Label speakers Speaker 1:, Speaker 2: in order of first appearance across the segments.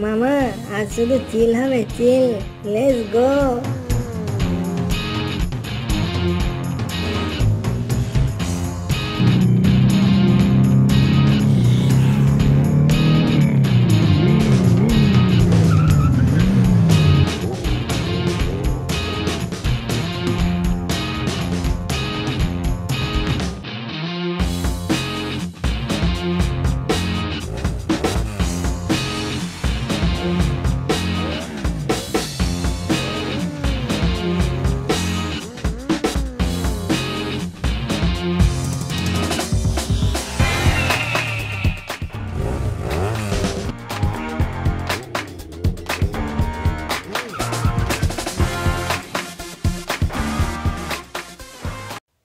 Speaker 1: মামা আজ শুধু চিল হবে, চিল। Let's go.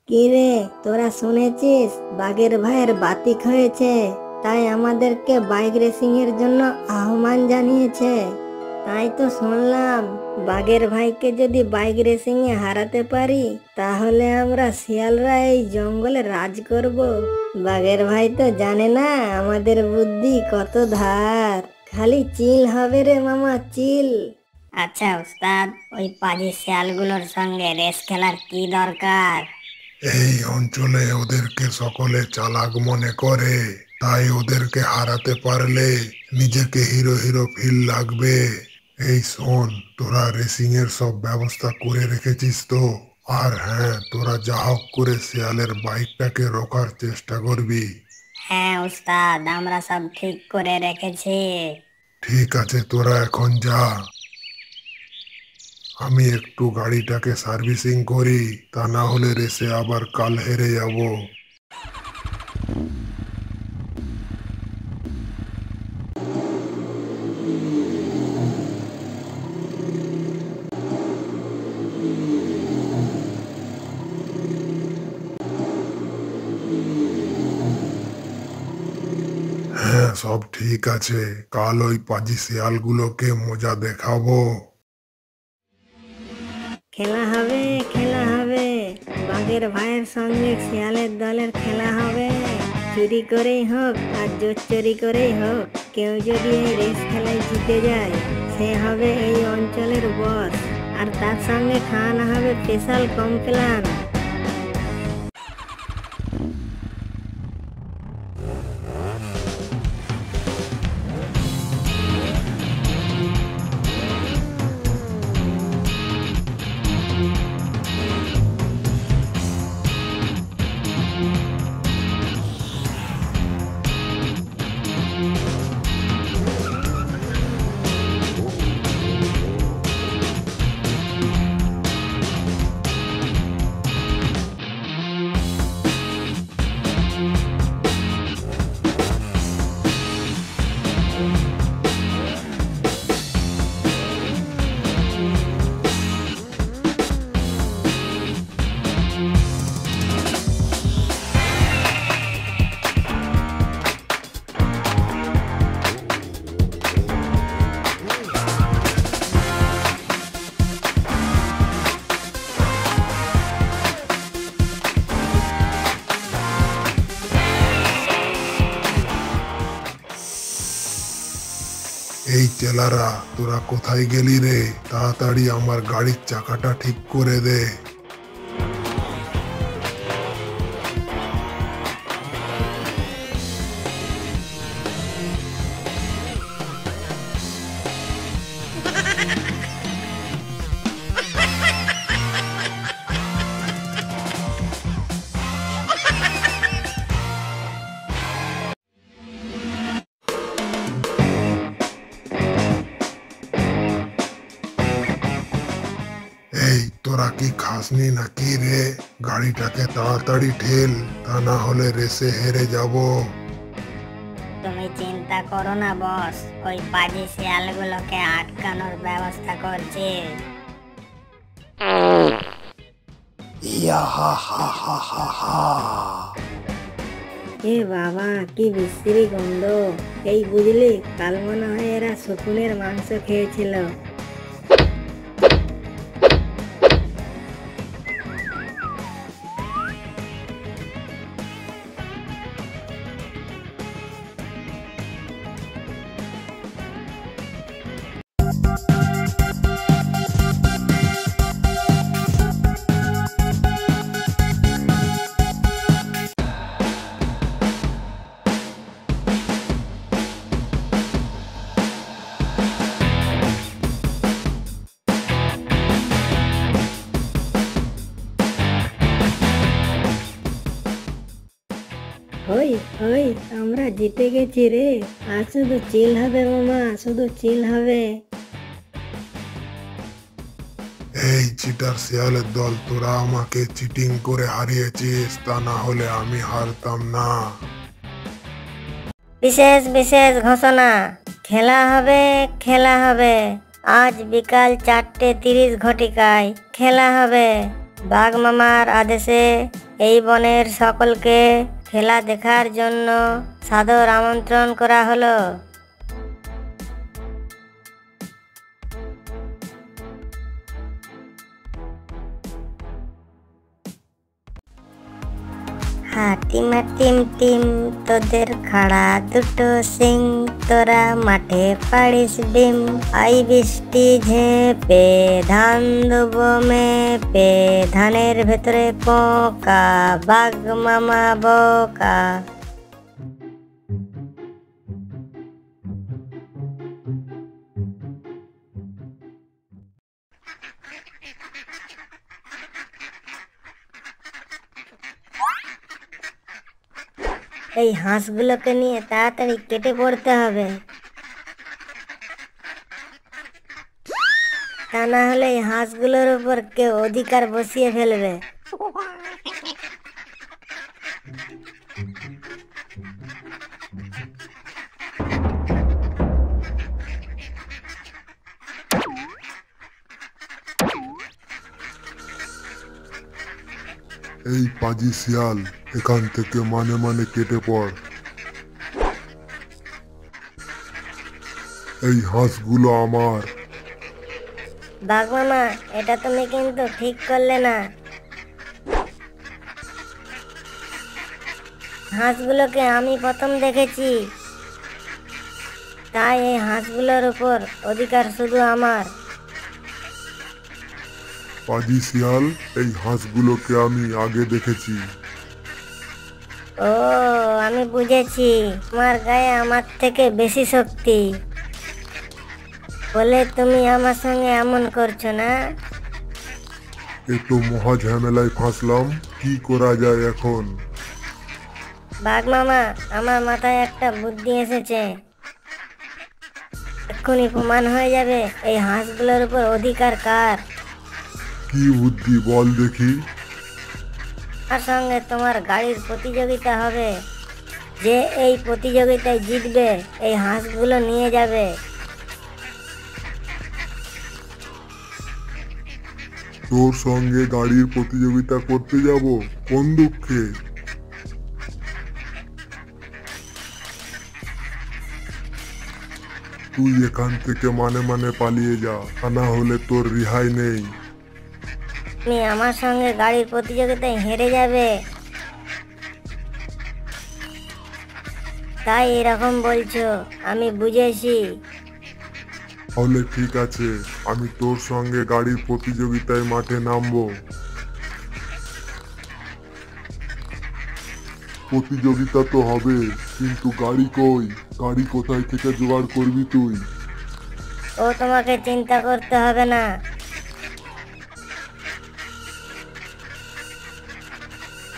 Speaker 1: কি রে, তোরা শুনেছিস বাঘের ভাইয়ের বাতিক হয়েছে, তাই আমাদেরকে বাইক রেসিং এর জন্য আহ্বান জানিয়েছে। তাই তো শুনলাম বাঘের ভাইকে যদি বাইক রেসিং এ হারাতে পারি তাহলে আমরা শিয়ালরা এই জঙ্গলে রাজ করব। বাঘের ভাই তো জানে না আমাদের বুদ্ধি কত ধার। খালি চিল হবে রে মামা, চিল।
Speaker 2: আচ্ছা উস্তাদ, ওই পাজি শিয়ালগুলোর সঙ্গে রেস খেলার কি দরকার?
Speaker 3: এই অঞ্চলে ওদেরকে সকলে চালাক মনে করে, তাই ওদেরকে হারাতে পারলে নিজেকে হিরো হিরো ফিল লাগবে। এই শোন, তোরা রেসিং এর সব ব্যবস্থা করে রেখেছিস তো? আর হ্যাঁ, তোরা যা হোক করে শিয়ালের বাইকটাকে রোকার চেষ্টা করবি।
Speaker 2: হ্যাঁ উস্তাদ, আমরা সব ঠিক করে রেখেছি।
Speaker 3: ঠিক আছে, তোরা এখন যা। আমি একটু গাড়িটাকে সার্ভিসিং করি, তা না হলে রেসে আবার কাল হেরে যাব। হ্যাঁ, সব ঠিক আছে। কাল ওই পাজি শিয়ালগুলোকে মজা দেখাবো।
Speaker 1: খেলা হবে, খেলা হবে। বাঘের ভাইয়ের সঙ্গে শিয়ালের দলের খেলা হবে। চুরি করেই হোক আর জোর চুরি করেই হোক, কেউ যদি এই রেস খেলায় জিতে যায় সে হবে এই অঞ্চলের বস। আর তার সঙ্গে খাওয়ানো হবে স্পেশাল কমপ্লেন।
Speaker 3: এই চেলারা, তোরা কোথায় গেলি রে? তাড়াতাড়ি আমার গাড়ির চাকাটা ঠিক করে দে। এই তোরা কি খাসনি নাকি রে? গাড়িটাকে তাড়াতাড়ি ঠেল, তা না হলে রেসে হেরে যাব।
Speaker 2: তুমি চিন্তা করো না বস, ওই পাজি শিয়ালগুলোকে আটকানোর ব্যবস্থা করছি।
Speaker 3: ইয়া হা হা হা হা হা।
Speaker 1: এ বাবা, কি বিশ্রী গন্ধ। এই বুঝলি, কাল মনে হয় এরা শকুনের মাংস খেয়েছিল। ওই ওই আমরা জিতে গেছি রে। আর শুধু চিল হবে মামা, শুধু চিল হবে।
Speaker 3: এই চিটার শিয়ালের দল, তোরা আমাকে চিটিং করে হারিয়েছিস, তা না হলে আমি হারতাম না।
Speaker 2: বিশেষ বিশেষ ঘোষণা, খেলা হবে খেলা হবে। আজ বিকাল 4:30 ঘটিকায় খেলা হবে। বাঘ মামার আদেশে এই বনের সকলকে খেলা দেখার জন্য সাদর আমন্ত্রণ করা হলো। হাটিমাটিম টিম তোদের খাড়া দুটো সিং, তোরা মাঠে পাড়িস ডিম। আই বৃষ্টি ঝেঁপে ধান দুবো মেপে, ধানের ভেতরে পোকা বাঘ মামা বোকা। এই হাঁসগুলোকে নিয়ে তাড়াতাড়ি কেটে পড়তে হবে, তা না হলে এই হাঁসগুলোর উপর কেউ অধিকার বসিয়ে ফেলবে।
Speaker 3: এই পাজি শিয়াল, এখান থেকে মানে মানে কেটে পড়। এই হাঁসগুলো আমার।
Speaker 2: বাঘ মামা, এটা তুমি কিন্তু ঠিক করলে না। হাঁসগুলোকে আমি প্রথম দেখেছি, তাই এই হাঁসগুলোর উপর অধিকার শুধু আমার।
Speaker 3: পাজি শিয়াল, এই হাঁসগুলোকে আমি আগে দেখেছি।
Speaker 2: ও, আমি বুঝেছি, তোমার গায়ে আমার থেকে বেশি শক্তি বলে তুমি আমার সঙ্গে এমন করছো না।
Speaker 3: এ তো মহা ঝামেলায় ফাঁসলাম, কি করা যায় এখন?
Speaker 2: বাঘ মামা, আমার মাথায় একটা বুদ্ধি এসেছে। এক্ষুনি প্রমাণ হয়ে যাবে এই হাঁসগুলোর উপর অধিকার কার।
Speaker 3: কি বুদ্ধি বল দেখি।
Speaker 2: তার সঙ্গে তোমার গাড়ির প্রতিযোগিতা হবে। যে এই প্রতিযোগিতায় জিতবে এই হাঁসগুলো নিয়ে যাবে।
Speaker 3: তোর সঙ্গে গাড়ির প্রতিযোগিতা করতে যাব? কোন দুঃখে? তুই এখান থেকে মানে মানে পালিয়ে যা, তা না হলে তোর রেহাই নেই।
Speaker 2: তুমি আমার সঙ্গে গাড়ির প্রতিযোগিতায় হেরে যাবে, তাই এরকম বলছো। আমি বুঝেছি।
Speaker 3: তাহলে ঠিক আছে, আমি তোর সঙ্গে গাড়ির প্রতিযোগিতায় মাঠে নামবো। প্রতিযোগিতা তো হবে, কিন্তু গাড়ি কই? গাড়ি কোথায় থেকে জোগাড় করবি তুই?
Speaker 2: ও তোমাকে চিন্তা করতে হবে না।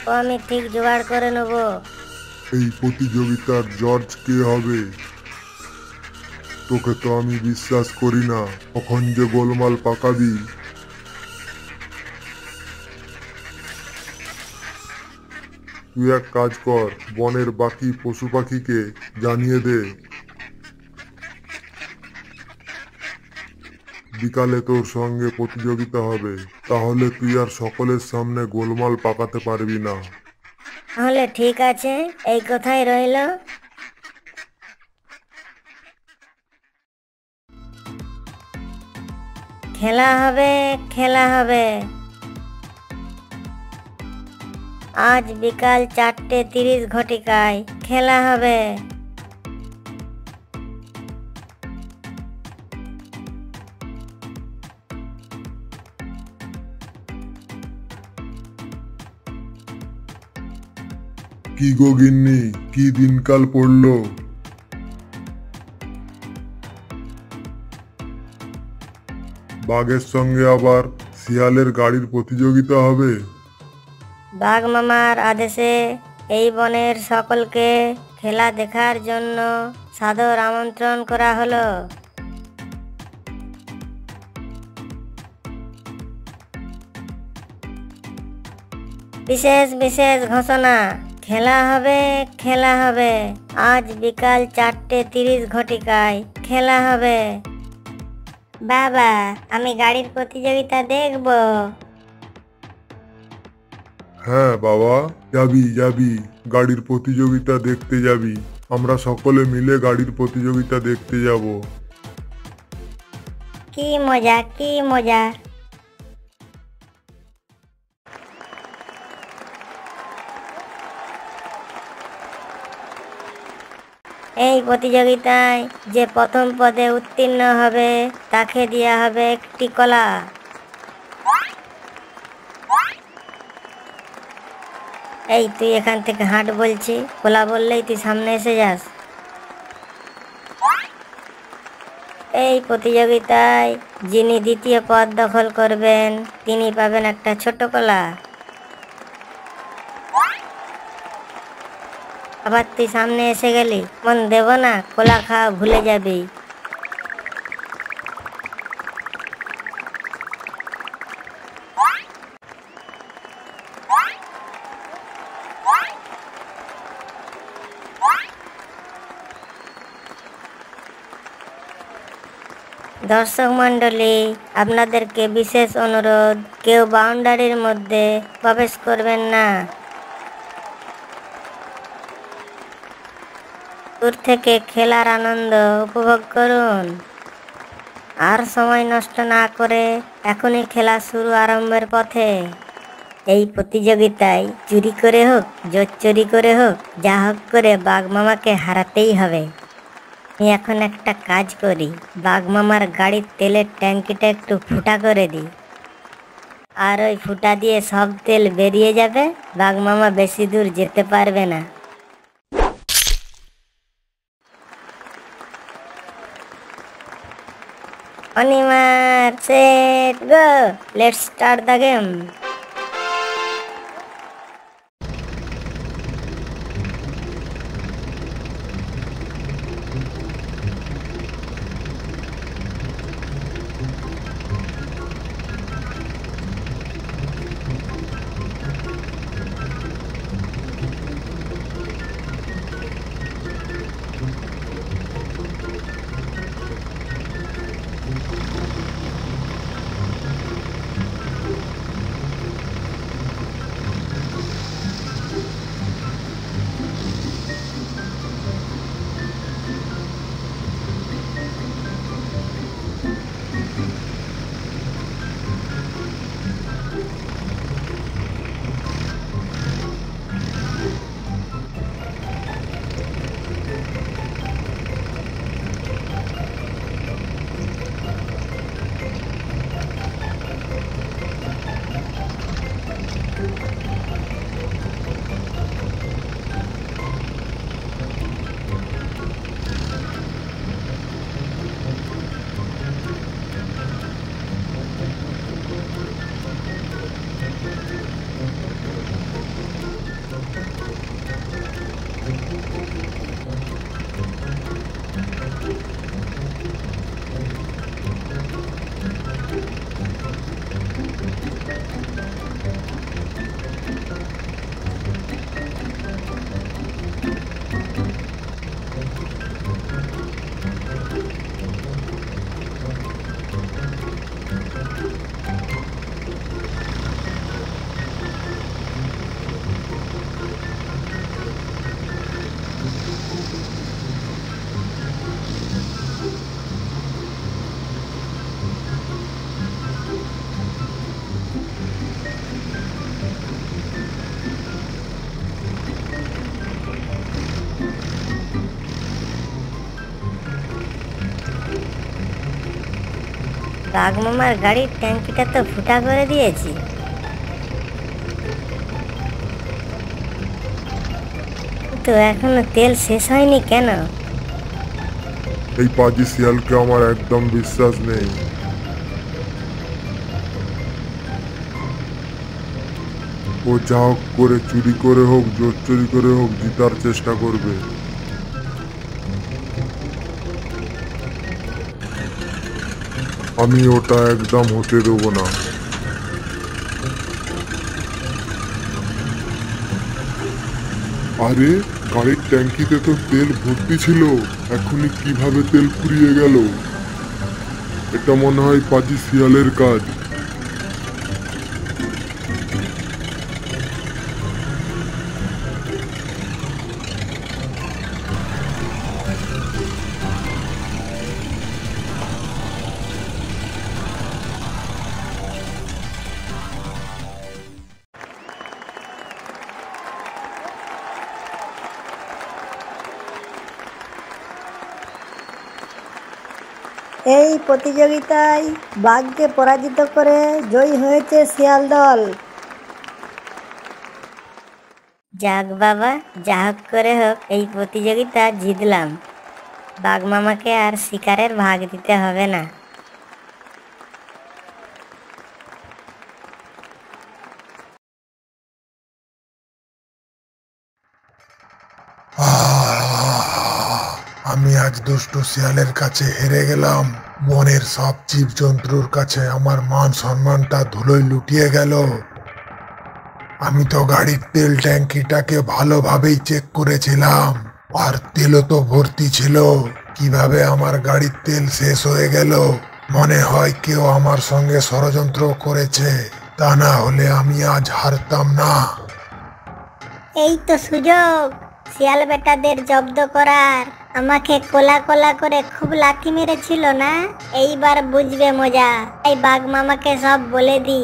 Speaker 2: ও আমি ঠিক জোগাড় করে নেব।
Speaker 3: এই প্রতিযোগিতার জজ কে হবে? তোকে তো আমি বিশ্বাস করি না, কখন যে গোলমাল পাকাবি। তুই এক কাজ কর, বনের বাকি পশু পাখিকে জানিয়ে দে বিকালে তোর সঙ্গে প্রতিযোগিতা হবে। তাহলে তুই আর সকলের সামনে গোলমাল পাকাতে পারবি না।
Speaker 2: তাহলে ঠিক আছে, এই কথাই রইল। খেলা হবে খেলা হবে। আজ বিকাল 4:30 ঘটিকায় খেলা হবে।
Speaker 3: কি গো গিন্নি, কি দিনকাল পড়লো। বাঘের সঙ্গে আবার শিয়ালের গাড়ির প্রতিযোগিতা হবে।
Speaker 2: বাঘ মামার আদেশে এই বনের সকলকে খেলা দেখার জন্য সাদর আমন্ত্রণ করা হলো। বিশেষ বিশেষ ঘোষণা, খেলা হবে খেলা হবে, আজ বিকাল 4:30 ঘটিকায় খেলা হবে। বাবা, আমি গাড়ির প্রতিযোগিতা দেখব।
Speaker 3: হ্যাঁ বাবা, যাবি যাবি, গাড়ির প্রতিযোগিতা দেখতে যাবি। আমরা সকলে মিলে গাড়ির প্রতিযোগিতা দেখতে যাব।
Speaker 2: কি মজা কি মজা। এই প্রতিযোগিতায় যে প্রথম পদে উত্তীর্ণ হবে তাকে দেওয়া হবে একটি কলা। এই তুই এখান থেকে হাঁট বলছি, কলা বললেই তুই সামনে এসে যাস। এই প্রতিযোগিতায় যিনি দ্বিতীয় পদ দখল করবেন তিনি পাবেন একটা ছোট কলা। আবার তুই সামনে এসে গেলি, মন দেব না, কলা খাওয়া ভুলে যাবি। দর্শক মণ্ডলী, আপনাদেরকে বিশেষ অনুরোধ, কেউ বাউন্ডারির মধ্যে প্রবেশ করবেন না। দূর থেকে খেলার আনন্দ উপভোগ করুন। আর সময় নষ্ট না করে এখনই খেলা শুরু আরম্ভের পথে। এই প্রতিযোগিতায় চুরি করে হোক, জোর চুরি করে হোক, যা হোক করে বাঘ মামাকে হারাতেই হবে। আমি এখন একটা কাজ করি, বাঘ মামার গাড়ির তেলের ট্যাঙ্কিটা একটু ফুটা করে দিই, আর ওই ফুটা দিয়ে সব তেল বেরিয়ে যাবে, বাঘ মামা বেশি দূর যেতে পারবে না। অনিমার set go, let's start the game. বাঘ মামার গাড়ির ট্যাঙ্কিটা তো ফুটা করে দিয়েছি, তো এখনো তেল শেষ হয়নি কেন?
Speaker 3: এই পাজি শিয়ালকে আমার একদম বিশ্বাস নেই। ও যা হোক করে চুরি করে হোক জোর চুরি করে হোক জিতার চেষ্টা করবে। আমি ওটা একদম হতে দেবো না। আরে গাড়ির ট্যাঙ্কিতে তো তেল ভর্তি ছিল, এখনই কিভাবে তেল ফুরিয়ে গেল? এটা মনে হয় পাজি শিয়ালের কাজ।
Speaker 1: এই প্রতিযোগিতায় বাঘকে পরাজিত করে জয়ী হয়েছে শিয়াল দল।
Speaker 2: যাক বাবা, যা হোক করে হোক এই প্রতিযোগিতা জিতলাম। বাঘ মামাকে আর শিকারের ভাগ দিতে হবে না।
Speaker 3: আমি আজ দুষ্টু শিয়ালের কাছে হেরে গেলাম। বনের সব জীবজন্তুর কাছে আমার মান সম্মানটা ধুলোয় লুটিয়ে গেল। আমি তো গাড়ির তেল ট্যাঙ্কিটাকে ভালোভাবেই চেক করেছিলাম, আর তেলও তো ভর্তি ছিল। কিভাবে আমার গাড়ির তেল শেষ হয়ে গেল? মনে হয় কেউ আমার সঙ্গে ষড়যন্ত্র করেছে, তা না হলে আমি আজ হারতাম না।
Speaker 2: এই তো সুযোগ শিয়াল বেটাদের জব্দ করার। আমাকে কোলা কোলা করে খুব লাথি মেরেছিল না, এইবার বুঝবে মজা। এই বাঘ মামাকে সব বলে দি।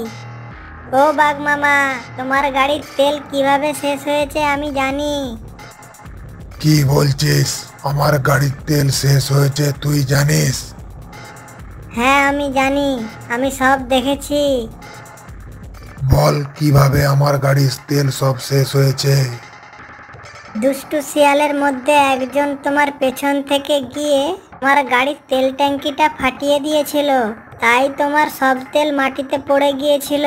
Speaker 2: ও বাঘ মামা, তোমার গাড়ির তেল কিভাবে শেষ হয়েছে আমি জানি।
Speaker 3: কি বলছিস? আমার গাড়ির তেল শেষ হয়েছে তুই জানিস?
Speaker 2: হ্যাঁ আমি জানি, আমি সব দেখেছি।
Speaker 3: বল কিভাবে আমার গাড়ির তেল সব শেষ হয়েছে?
Speaker 2: দুষ্টু শিয়ালের মধ্যে একজন তোমার পেছন থেকে গিয়ে তোমার গাড়ির তেল ট্যাঙ্কিটা ফাটিয়ে দিয়েছিল, তাই তোমার সব তেল মাটিতে পড়ে গিয়েছিল।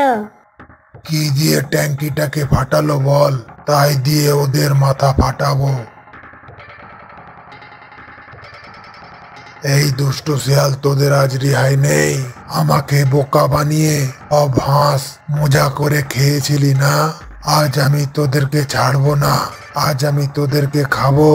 Speaker 3: কি দিয়ে ট্যাঙ্কিটাকে ফাটালো বল, তাই দিয়ে ওদের মাথা ফাটাবো। এই দুষ্টু শিয়াল, তোদের আজ রেহাই নেই। আমাকে বোকা বানিয়ে অভাস মজা করে খেয়েছিলি না, আজ আমি তোদেরকে ছাড়বো না, আজ আমি তোদেরকে খাবো।